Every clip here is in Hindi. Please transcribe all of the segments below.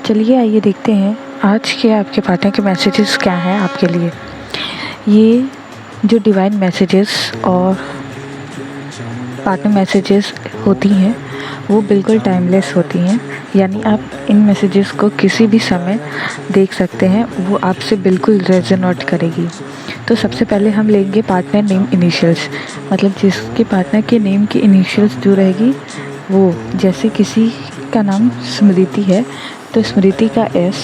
चलिए आइए देखते हैं आज के आपके पार्टनर के मैसेजेस क्या हैं आपके लिए। ये जो डिवाइन मैसेजेस और पार्टनर मैसेजेस होती हैं वो बिल्कुल टाइमलेस होती हैं, यानी आप इन मैसेजेस को किसी भी समय देख सकते हैं, वो आपसे बिल्कुल रेजोनेट करेगी। तो सबसे पहले हम लेंगे पार्टनर नेम इनिशियल्स, मतलब जिसके पार्टनर के नेम की इनिशियल्स जो रहेगी वो, जैसे किसी का नाम स्मृति है तो स्मृति का एस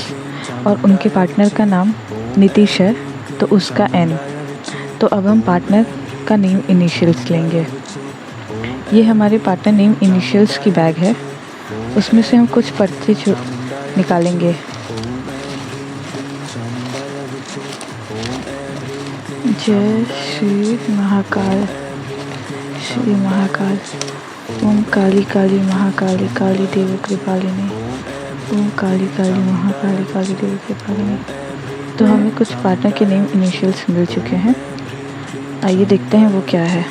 और उनके पार्टनर का नाम नीतीश है तो उसका एन। तो अब हम पार्टनर का नेम इनिशियल्स लेंगे। ये हमारे पार्टनर नेम इनिशियल्स की बैग है, उसमें से हम कुछ पर्चे निकालेंगे। जय श्री महाकाल, श्री महाकाल, ओम काली काली महाकाली काली देव कृपालिनी, ओम काली काली महाकाली काली देव कृपालिनी। तो हमें कुछ पार्टनर के नेम इनिशियल्स मिल चुके हैं, आइए देखते हैं वो क्या है।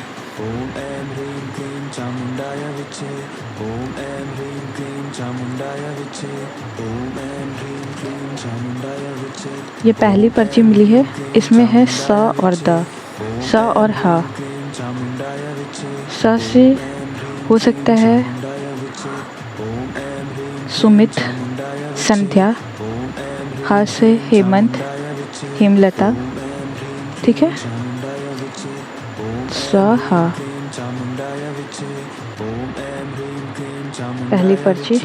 ये पहली पर्ची मिली है, इसमें है स और द, स और ह। स से हो सकता है सुमित, संध्या, ह से हेमंत, हेमलता, ठीक है। स ह पहली पर्ची।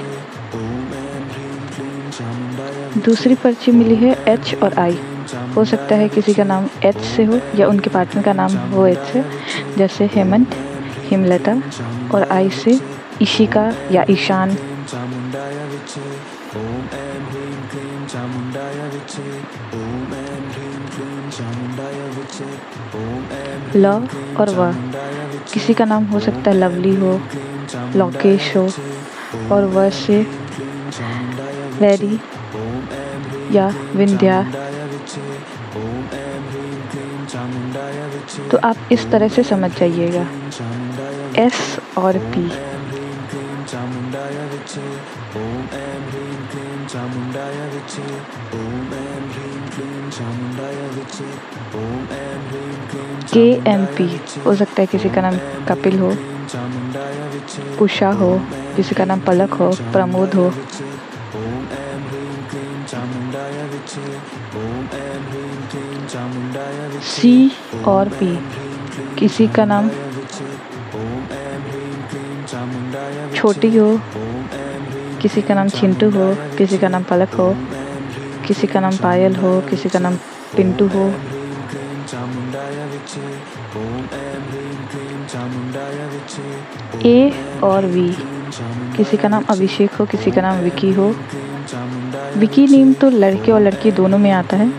दूसरी पर्ची मिली है एच और आई, हो सकता है किसी का नाम एच से हो या उनके पार्टनर का नाम हो एच से, जैसे हेमंत, हेमलता, और आई से इशिका या ईशान। ल और व, किसी का नाम हो सकता है लवली हो, लोकेश हो, और व से वैरी या विंध्या। तो आप इस तरह से समझ जाइएगा। एस और पी, के एम पी, हो सकता है किसी का नाम कपिल हो, उषा हो, किसी का नाम पलक हो, प्रमोद हो। सी और पी, किसी का नाम छोटी हो, किसी का नाम चिंटू हो, किसी का नाम पलक हो, किसी का नाम पायल हो, किसी का नाम पिंटू हो। ए और वी, किसी का नाम अभिषेक हो, किसी का नाम विकी हो। विकी नेम तो लड़के और लड़की दोनों में आता है।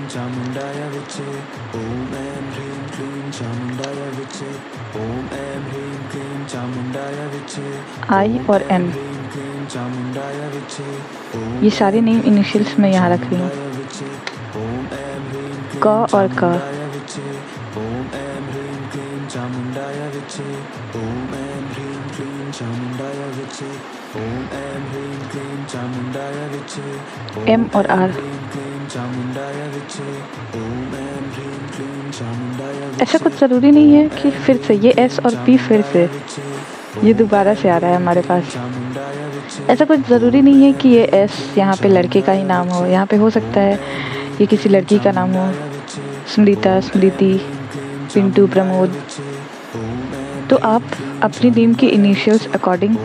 आई और एन, ये सारे नेम इनिशियल्स मैं यहाँ रख रही हूँ। क और क, एम और आर। ऐसा कुछ ज़रूरी नहीं है कि फिर से ये एस और पी फिर से ये दोबारा से आ रहा है हमारे पास। ऐसा कुछ ज़रूरी नहीं है कि ये एस यहाँ पे लड़के का ही नाम हो, यहाँ पे हो सकता है ये किसी लड़की का नाम हो, स्मृता, स्मृति, पिंटू, प्रमोद। तो आप अपनी नेम की इनिशियल्स अकॉर्डिंग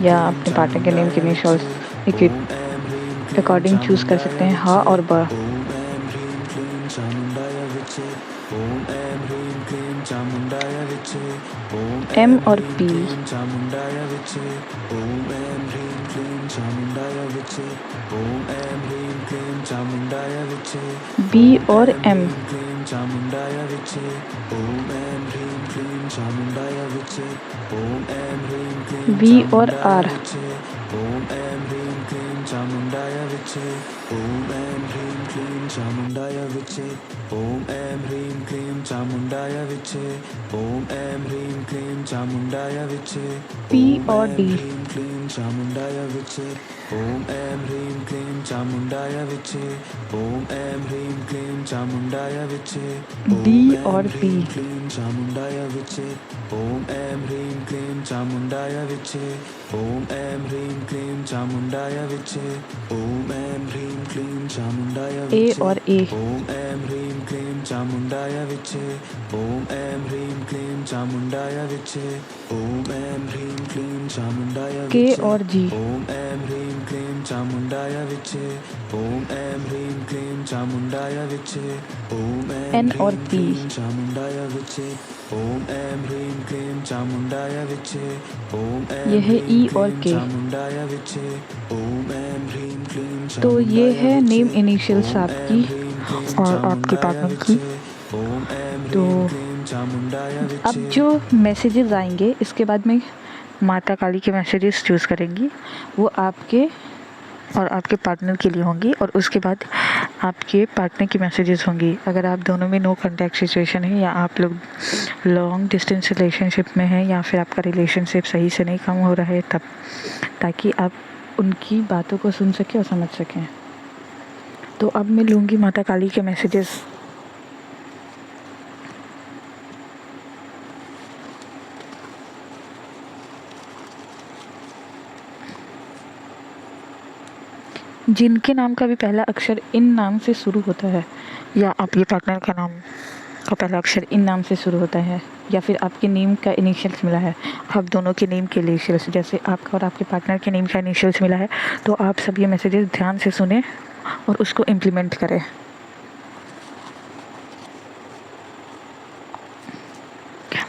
या अपने पार्टनर के नेम के इनिशियल्स के अकॉर्डिंग चूज़ कर सकते हैं, हा और ब। एम और पी, बी और एम, वी और आर, पी और डी, चामुंडाय विचे ओम ऐं ह्रीं क्लीं चामुंडाय विचे डी ओम ऐं और बी। ह्रीं क्लीं चामुंडाय विचे ओम ऐं ह्रीं क्लीं चामुंडाय विचे ओम ऐं ह्रीं क्लीं चामुंडाय विचे ओम ऐं ह्रीं क्लीं चामुंडाय ए विचे और ए। ओम ऐं ह्रीं क्लीं चामुंडाय विचे ओम ऐं ह्रीं क्लीं चामुंडाय विचे ओम ऐं ह्रीं क्लीं चामुंडाय के विचे और जी। ओम ऐं ह्रीं क्लीं चामुंडाय विचे ओम ऐं ह्रीं क्लीं चामुंडाय विचे ओम ऐं एन और ह्रीं पी। क्लीं चामुंडाय विचे ओम ऐं ह्रीं क्लीं चामुंडाय विचे ओम ऐं ये है ह्रीं ई और क्लीं के। चामुंडाय विचे ओम ऐं ह्रीं क्लीं तो ये चामुंडाय है विचे नेम इनिशियल्स ओम ऐं आपकी ह्रीं क्लीं और आपके चामुंडाय पार्टनर की। विचे ओम ऐं तो ह्रीं क्लीं चामुंडाय अब विचे। जो मैसेजेस आएंगे इसके बाद में माता काली के मैसेजेस चूज़ करेंगी, वो आपके और आपके पार्टनर के लिए होंगी, और उसके बाद आपके पार्टनर की मैसेजेस होंगी। अगर आप दोनों में नो कॉन्टैक्ट सिचुएशन है, या आप लोग लॉन्ग डिस्टेंस रिलेशनशिप में हैं, या फिर आपका रिलेशनशिप सही से नहीं काम हो रहा है, तब, ताकि आप उनकी बातों को सुन सकें और समझ सकें। तो अब मैं लूँगी माता काली के मैसेजेस। जिनके नाम का भी पहला अक्षर इन नाम से शुरू होता है, या आपके पार्टनर का नाम का पहला अक्षर इन नाम से शुरू होता है, या फिर आपके नेम का इनिशियल्स मिला है, आप दोनों के नेम के इनिशियल्स, जैसे आपका और आपके पार्टनर के नेम का इनिशियल्स मिला है, तो आप सब ये मैसेजेस ध्यान से सुने और उसको इम्प्लीमेंट करें।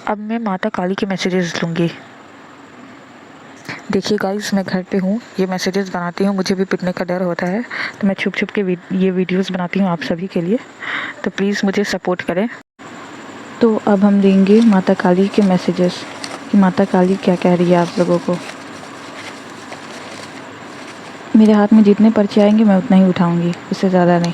अब मैं माता काली के मैसेजेस लूँगी। देखिए गाइस, मैं घर पे हूँ, ये मैसेजेस बनाती हूँ, मुझे भी पिटने का डर होता है, तो मैं छुप छुप के ये वीडियोस बनाती हूँ आप सभी के लिए, तो प्लीज़ मुझे सपोर्ट करें। तो अब हम देंगे माता काली के मैसेजेस कि माता काली क्या कह रही है आप लोगों को। मेरे हाथ में जितने पर्चे आएंगे मैं उतना ही उठाऊँगी, उससे ज़्यादा नहीं।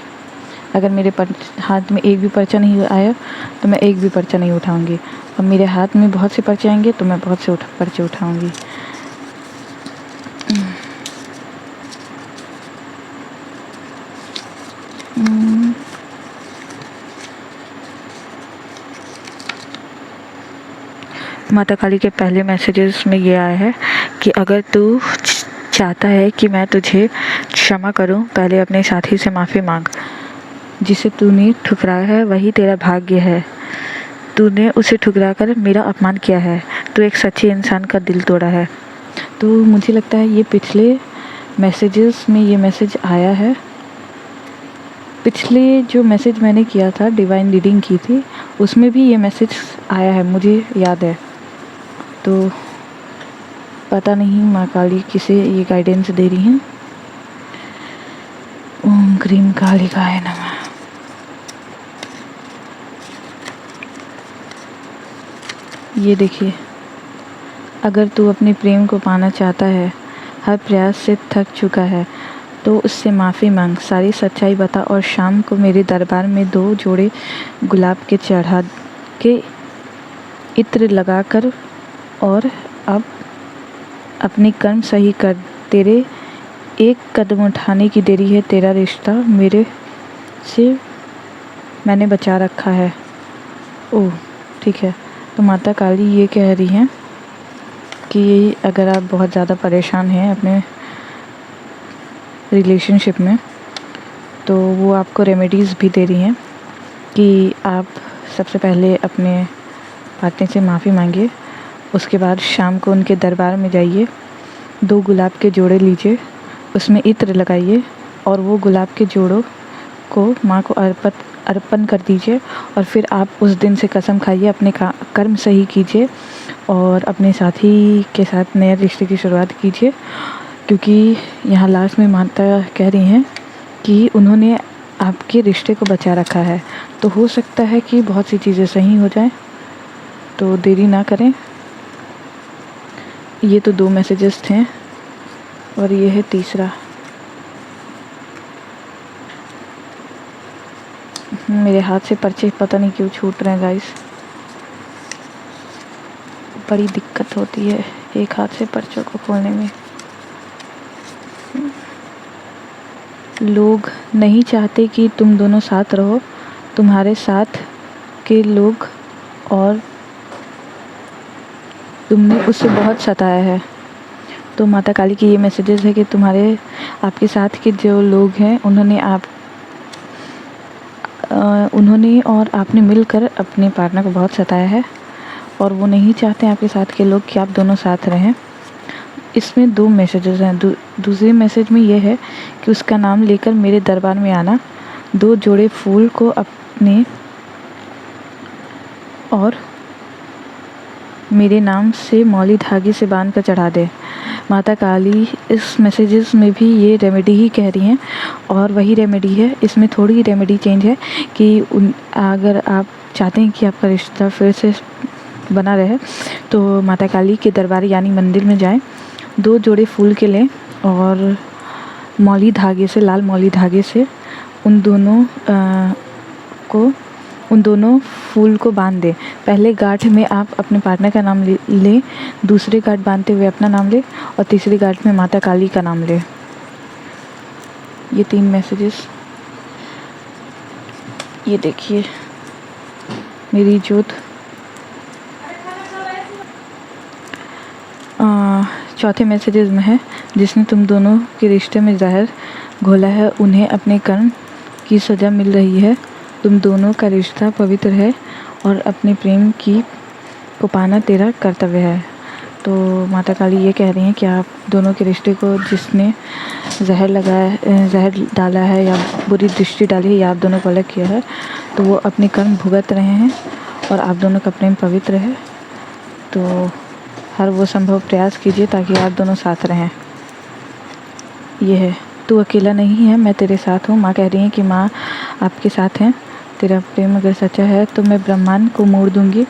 अगर मेरे हाथ में एक भी पर्चा नहीं आया तो मैं एक भी पर्चा नहीं उठाऊँगी, और मेरे हाथ में बहुत से पर्चे आएंगे तो मैं बहुत से पर्चे उठाऊँगी। माता काली के पहले मैसेजेस में ये आया है कि अगर तू चाहता है कि मैं तुझे क्षमा करूं, पहले अपने साथी से माफ़ी मांग। जिसे तूने ठुकराया है वही तेरा भाग्य है। तूने उसे ठुकरा कर मेरा अपमान किया है। तू एक सच्चे इंसान का दिल तोड़ा है। तो मुझे लगता है ये पिछले मैसेजेस में ये मैसेज आया है। पिछले जो मैसेज मैंने किया था, डिवाइन रीडिंग की थी, उसमें भी ये मैसेज आया है, मुझे याद है। तो पता नहीं माँ काली किसे ये गाइडेंस दे रही हैं। ओम क्रीम कालिकाय नमः। ये देखिए, अगर तू अपने प्रेम को पाना चाहता है, हर प्रयास से थक चुका है, तो उससे माफ़ी मांग, सारी सच्चाई बता, और शाम को मेरे दरबार में 2 जोड़े गुलाब के चढ़ा के इत्र लगाकर, और अब अपनी कर्म सही कर। तेरे एक कदम उठाने की देरी है, तेरा रिश्ता मेरे से मैंने बचा रखा है। ओह ठीक है। तो माता काली ये कह रही हैं कि अगर आप बहुत ज़्यादा परेशान हैं अपने रिलेशनशिप में, तो वो आपको रेमेडीज़ भी दे रही हैं कि आप सबसे पहले अपने पार्टनर से माफ़ी मांगिए, उसके बाद शाम को उनके दरबार में जाइए, 2 गुलाब के जोड़े लीजिए, उसमें इत्र लगाइए, और वो गुलाब के जोड़ों को माँ को अर्पण कर दीजिए, और फिर आप उस दिन से कसम खाइए, अपने कर्म सही कीजिए और अपने साथी के साथ नए रिश्ते की शुरुआत कीजिए। क्योंकि यहाँ लास्ट में माता कह रही हैं कि उन्होंने आपके रिश्ते को बचा रखा है, तो हो सकता है कि बहुत सी चीज़ें सही हो जाएं, तो देरी ना करें। ये तो 2 मैसेजेस थे, और ये है तीसरा। मेरे हाथ से पर्चे पता नहीं क्यों छूट रहे हैं गाइस, बड़ी दिक्कत होती है एक हाथ से पर्चों को खोलने में। लोग नहीं चाहते कि तुम दोनों साथ रहो, तुम्हारे साथ के लोग, और तुमने उसे बहुत सताया है। तो माता काली की ये मैसेजेस है कि आपके साथ के जो लोग हैं उन्होंने और आपने मिलकर अपने पार्टनर को बहुत सताया है, और वो नहीं चाहते आपके साथ के लोग कि आप दोनों साथ रहें। इसमें 2 मैसेजेस हैं। दूसरे मैसेज में ये है कि उसका नाम लेकर मेरे दरबार में आना, 2 जोड़े फूल को अपने और मेरे नाम से मौली धागे से बांध कर चढ़ा दे। माता काली इस मैसेजेस में भी ये रेमेडी ही कह रही हैं, और वही रेमेडी है। इसमें थोड़ी रेमेडी चेंज है कि अगर आप चाहते हैं कि आपका रिश्ता फिर से बना रहे, तो माता काली के दरबार यानी मंदिर में जाएं, 2 जोड़े फूल के लें और मौली धागे से, लाल मौली धागे से उन दोनों फूल को बांध दें। पहले गांठ में आप अपने पार्टनर का नाम लें, दूसरे गांठ बांधते हुए अपना नाम लें, और तीसरी गांठ में माता काली का नाम लें। ये 3 मैसेजेस, ये देखिए मेरी जोत। चौथे मैसेजेस में है, जिसने तुम दोनों के रिश्ते में जहर घोला है, उन्हें अपने कर्म की सज़ा मिल रही है। तुम दोनों का रिश्ता पवित्र है और अपने प्रेम को पाना तेरा कर्तव्य है। तो माता काली ये कह रही हैं कि आप दोनों के रिश्ते को जिसने जहर डाला है या बुरी दृष्टि डाली है या आप दोनों को अलग किया है, तो वो अपने कर्म भुगत रहे हैं और आप दोनों का प्रेम पवित्र है। तो हर वो संभव प्रयास कीजिए ताकि आप दोनों साथ रहें। ये है, तू अकेला नहीं है, मैं तेरे साथ हूँ। माँ कह रही हैं कि माँ आपके साथ हैं। तेरा प्रेम अगर सच्चा है तो मैं ब्रह्मांड को मोड़ दूँगी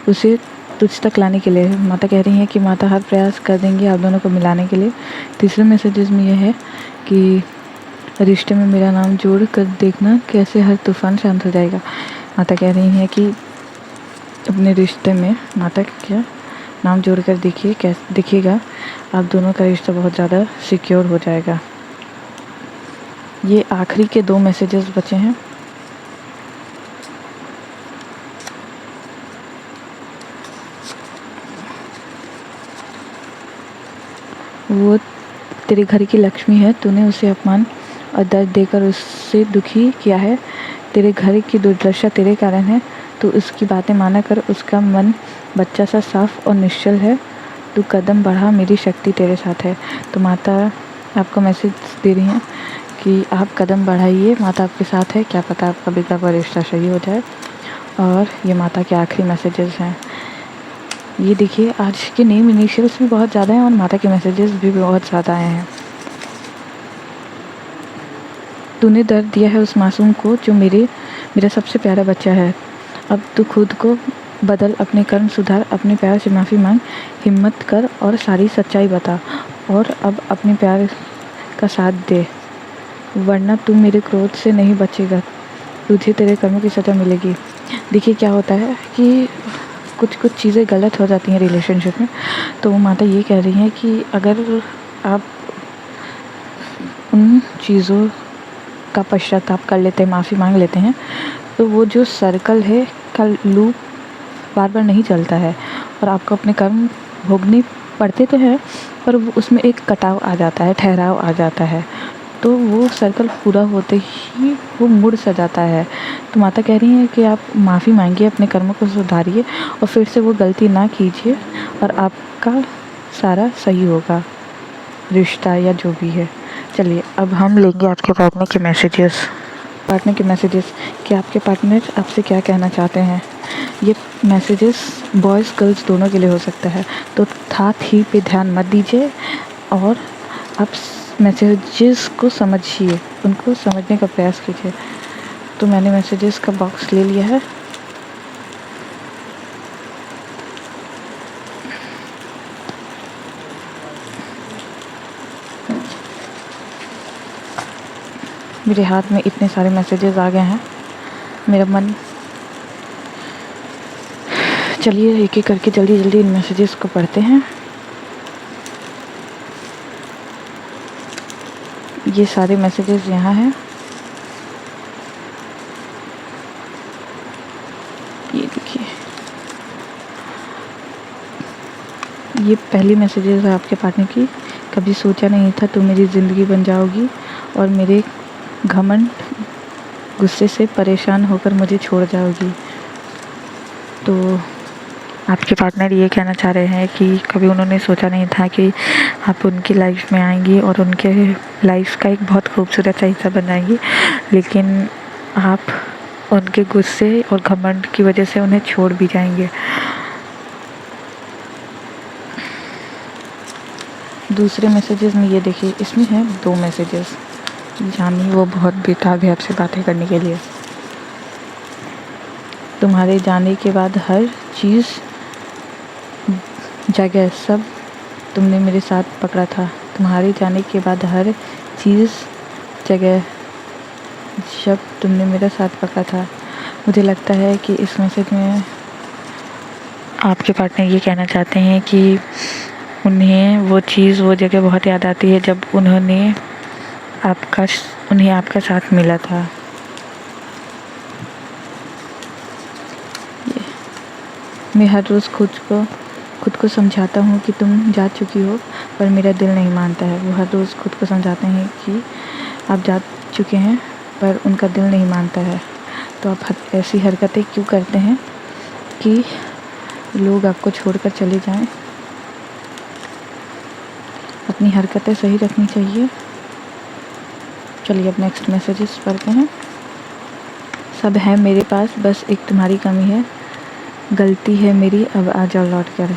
उसे तुझ तक लाने के लिए। माता कह रही हैं कि माता हर प्रयास कर देंगी आप दोनों को मिलाने के लिए। तीसरे मैसेजेस में यह है कि रिश्ते में मेरा नाम जोड़ कर देखना कैसे हर तूफान शांत हो जाएगा। माता कह रही हैं कि अपने रिश्ते में माता क्या नाम जोड़ कर देखिए, कैसे दिखेगा आप दोनों का रिश्ता बहुत ज़्यादा सिक्योर हो जाएगा। ये आखिरी के 2 मैसेजेस बचे हैं। वो तेरे घर की लक्ष्मी है, तूने उसे अपमान और दर्द देकर उससे दुखी किया है। तेरे घर की दुर्दशा तेरे कारण है, तो उसकी बातें माना कर। उसका मन बच्चा सा साफ और निश्चल है। तू कदम बढ़ा, मेरी शक्ति तेरे साथ है। तो माता आपको मैसेज दे रही हैं कि आप कदम बढ़ाइए, माता आपके साथ है। क्या पता आपका बिगड़ा हुआ रिश्ता सही हो जाए। और ये माता के आखिरी मैसेजेस हैं। ये देखिए, आज के नेम इनिशियल्स भी बहुत ज़्यादा हैं और माता के मैसेजेस भी बहुत ज़्यादा आए हैं। तूने दर्द दिया है उस मासूम को जो मेरा सबसे प्यारा बच्चा है। अब तू खुद को बदल, अपने कर्म सुधार, अपने प्यार से माफ़ी मांग, हिम्मत कर और सारी सच्चाई बता, और अब अपने प्यार का साथ दे, वरना तू मेरे क्रोध से नहीं बचेगा। तुझे तेरे कर्मों की सज़ा मिलेगी। देखिए क्या होता है कि कुछ चीज़ें गलत हो जाती हैं रिलेशनशिप में, तो माता ये कह रही हैं कि अगर आप उन चीज़ों का पश्चाताप कर लेते हैं, माफ़ी मांग लेते हैं, तो वो जो सर्कल है का लूप बार बार नहीं चलता है, और आपको अपने कर्म भोगने पड़ते तो हैं, पर उसमें एक कटाव आ जाता है, ठहराव आ जाता है, तो वो सर्कल पूरा होते ही वो मुड़ सा जाता है। तो माता कह रही हैं कि आप माफ़ी मांगिए, अपने कर्मों को सुधारिए और फिर से वो गलती ना कीजिए, और आपका सारा सही होगा, रिश्ता या जो भी है। चलिए अब हम लेंगे आपके पार्टनर के मैसेजेस कि आपके पार्टनर आपसे क्या कहना चाहते हैं। ये मैसेजेस बॉयज़ गर्ल्स दोनों के लिए हो सकता है, तो साथ ही पे ध्यान मत दीजिए और आप मैसेजेस को समझिए, उनको समझने का प्रयास कीजिए। तो मैंने मैसेजेस का बॉक्स ले लिया है। मेरे हाथ में इतने सारे मैसेजेस आ गए हैं, मेरा मन, चलिए एक एक करके जल्दी जल्दी इन मैसेजेस को पढ़ते हैं। ये सारे मैसेजेस यहाँ हैं। ये देखिए, ये पहली मैसेजेस है आपके पार्टनर की। कभी सोचा नहीं था तुम मेरी ज़िंदगी बन जाओगी और मेरे घमंड गुस्से से परेशान होकर मुझे छोड़ जाओगी। तो आपके पार्टनर ये कहना चाह रहे हैं कि कभी उन्होंने सोचा नहीं था कि आप उनकी लाइफ में आएंगी और उनके लाइफ का एक बहुत खूबसूरत सा हिस्सा बन जाएंगी, लेकिन आप उनके गुस्से और घमंड की वजह से उन्हें छोड़ भी जाएंगे। दूसरे मैसेजेस में ये देखिए, इसमें है 2 मैसेजेस। जानी वो बहुत बेताब है आपसे बातें करने के लिए। तुम्हारे जाने के बाद हर चीज़ जगह सब तुमने मेरे साथ पकड़ा था। तुम्हारे जाने के बाद हर चीज़ जगह जब तुमने मेरा साथ पकड़ा था। मुझे लगता है कि इस मैसेज में आपके पार्टनर ये कहना चाहते हैं कि उन्हें वो चीज़ वो जगह बहुत याद आती है जब उन्हें आपका साथ मिला था। मैं हर रोज़ खुद को समझाता हूँ कि तुम जा चुकी हो, पर मेरा दिल नहीं मानता है। वो हर रोज़ खुद को समझाते हैं कि आप जा चुके हैं, पर उनका दिल नहीं मानता है। तो आप ऐसी हरकतें क्यों करते हैं कि लोग आपको छोड़कर चले जाएं? अपनी हरकतें सही रखनी चाहिए। चलिए अब नेक्स्ट मैसेजेस पढ़ते हैं। सब है मेरे पास, बस एक तुम्हारी कमी है। गलती है मेरी, अब आ जाओ लौट कर।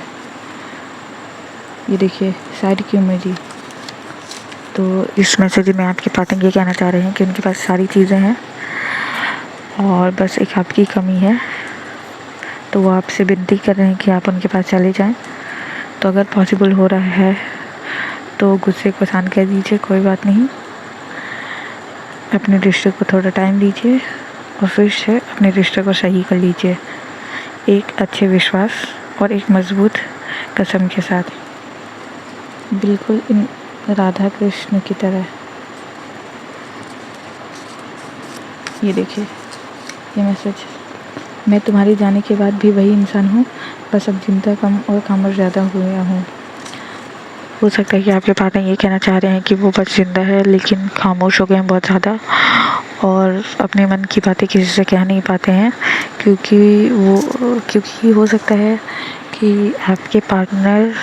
ये देखिए, साइड क्यों मेरी। तो इस मैसेज में आपके पार्टनर ये कहना चाह रहे हैं कि उनके पास सारी चीज़ें हैं और बस एक आपकी कमी है। तो वो आपसे विनती कर रहे हैं कि आप उनके पास चले जाएं। तो अगर पॉसिबल हो रहा है तो गुस्से को शांत कर दीजिए, कोई बात नहीं। अपने रिश्ते को थोड़ा टाइम दीजिए और फिर से अपने रिश्ते को सही कर लीजिए, एक अच्छे विश्वास और एक मजबूत कसम के साथ, बिल्कुल इन राधा कृष्ण की तरह। ये देखिए ये मैसेज, मैं तुम्हारे जाने के बाद भी वही इंसान हूँ, बस अब चिंता कम और खामोश ज़्यादा हो गया हूँ। हो सकता है कि आपके पार्टनर ये कहना चाह रहे हैं कि वो बस जिंदा है लेकिन खामोश हो गए हैं बहुत ज़्यादा और अपने मन की बातें किसी से कह नहीं पाते हैं, क्योंकि हो सकता है कि आपके पार्टनर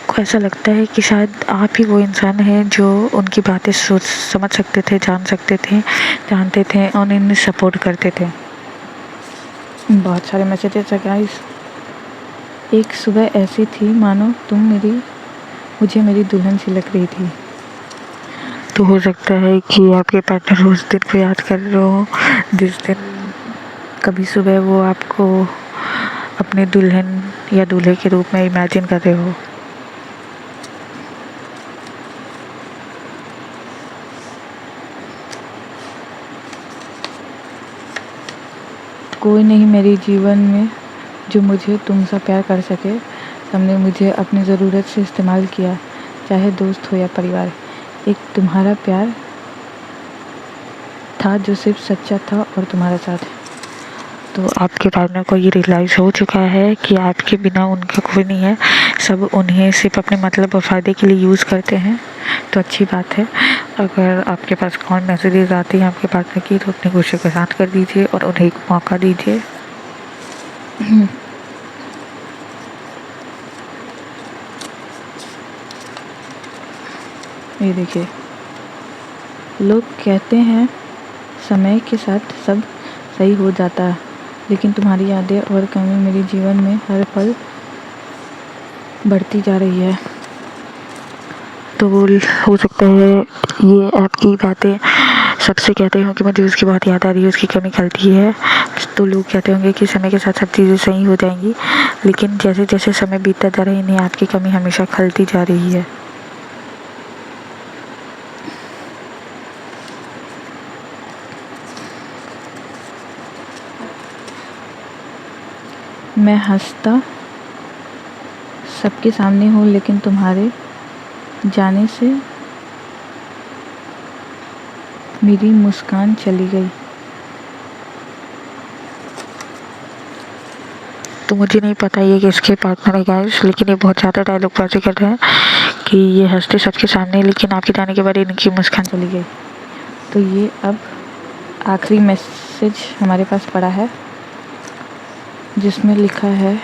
को ऐसा लगता है कि शायद आप ही वो इंसान हैं जो उनकी बातें समझ सकते थे, जान सकते थे, जानते थे और इन्हें सपोर्ट करते थे। बहुत सारे मैसेजेस हैं गाइस। एक सुबह ऐसी थी मानो तुम मुझे मेरी दुल्हन सी लग रही थी। तो हो सकता है कि आपके पार्टनर उस दिन को याद कर रहे हो जिस दिन कभी सुबह वो आपको अपने दुल्हन या दूल्हे के रूप में इमेजिन कर रहे हो। कोई नहीं मेरे जीवन में जो मुझे तुमसा प्यार कर सके। सबने मुझे अपनी ज़रूरत से इस्तेमाल किया, चाहे दोस्त हो या परिवार। एक तुम्हारा प्यार था जो सिर्फ सच्चा था और तुम्हारा साथ। तो आपके पार्टनर को ये रियलाइज़ हो चुका है कि आपके बिना उनका कोई नहीं है, सब उन्हें सिर्फ अपने मतलब और फ़ायदे के लिए यूज़ करते हैं। तो अच्छी बात है। अगर आपके पास कॉल मैसेजेस आती हैं आपके पार्टनर की तो अपने गुस्से को शांत कर दीजिए और उन्हें एक मौका दीजिए। ये देखिए, लोग कहते हैं समय के साथ सब सही हो जाता है, लेकिन तुम्हारी यादें और कमी मेरे जीवन में हर पल बढ़ती जा रही है। तो हो सकता है ये आपकी बातें सबसे कहते हो कि मुझे उसकी बहुत याद आ रही है, उसकी कमी खलती है। तो लोग कहते होंगे कि समय के साथ सब चीज़ें सही हो जाएंगी, लेकिन जैसे जैसे समय बीतता जा रहा है इन्हें आपकी कमी हमेशा खलती जा रही है। मैं हंसता सबके सामने हूँ, लेकिन तुम्हारे जाने से मेरी मुस्कान चली गई। तो मुझे नहीं पता ये किसके पार्टनर है गाइस, लेकिन ये बहुत ज़्यादा डायलॉग बाजी कर रहे हैं कि ये हंसते सबके सामने, लेकिन आपके जाने के बाद इनकी मुस्कान चली गई। तो ये अब आखिरी मैसेज हमारे पास पड़ा है, जिसमें लिखा है,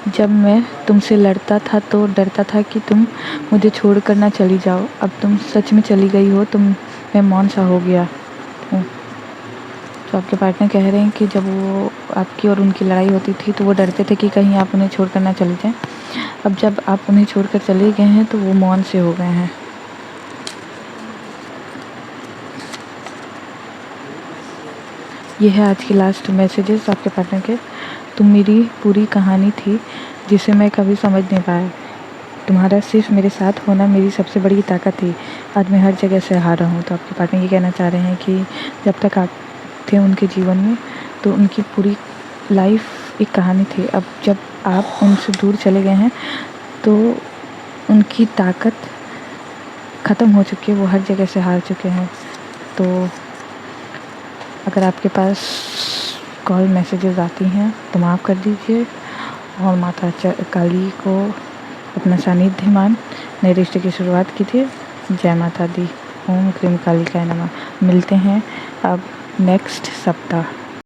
जब मैं तुमसे लड़ता था तो डरता था कि तुम मुझे छोड़ कर ना चली जाओ, अब तुम सच में चली गई हो तो मैं मौन सा हो गया हूँ। तो आपके पार्टनर कह रहे हैं कि जब वो आपकी और उनकी लड़ाई होती थी तो वो डरते थे कि कहीं आप उन्हें छोड़ कर ना चले जाएं, अब जब आप उन्हें छोड़ कर चले गए हैं तो वो मौन से हो गए हैं। ये है आज की लास्ट मैसेजेस आपके पार्टनर के। तुम मेरी पूरी कहानी थी जिसे मैं कभी समझ नहीं पाया, तुम्हारा सिर्फ मेरे साथ होना मेरी सबसे बड़ी ताकत थी, आज मैं हर जगह से हारा हूँ। तो आपके पार्टनर ये कहना चाह रहे हैं कि जब तक आप थे उनके जीवन में तो उनकी पूरी लाइफ एक कहानी थी, अब जब आप उनसे दूर चले गए हैं तो उनकी ताकत ख़त्म हो चुकी है, वो हर जगह से हार चुके हैं। तो अगर आपके पास कॉल मैसेजेस आती हैं तो माफ़ कर दीजिए और माता काली को अपना सानिध्य मान नए रिश्ते की शुरुआत कीजिए। जय माता दी। ओम क्रीम कालिकाय नमः। मिलते हैं अब नेक्स्ट सप्ताह।